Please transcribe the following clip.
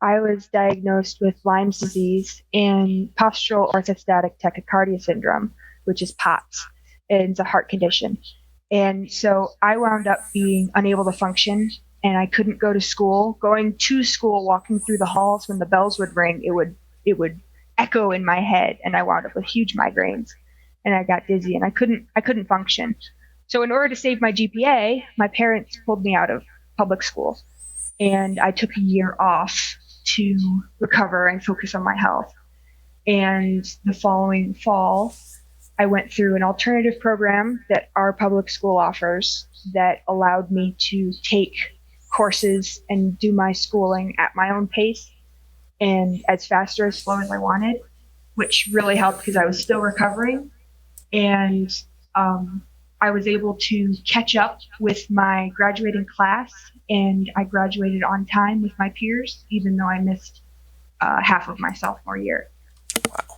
I was diagnosed with Lymes disease and postural orthostatic tachycardia syndrome, which is POTS, and it's a heart condition. And so I wound up being unable to function, and I couldn't go to school. Going to school, walking through the halls, when the bells would ring, it would echo in my head, and I wound up with huge migraines, and I got dizzy, and I couldn't function. So in order to save my GPA, my parents pulled me out of public school, and I took a year off to recover and focus on my health. And the following fall, I went through an alternative program that our public school offers that allowed me to take courses and do my schooling at my own pace and as fast or as slow as I wanted, which really helped because I was still recovering. And I was able to catch up with my graduating class, and I graduated on time with my peers, even though I missed half of my sophomore year. Wow.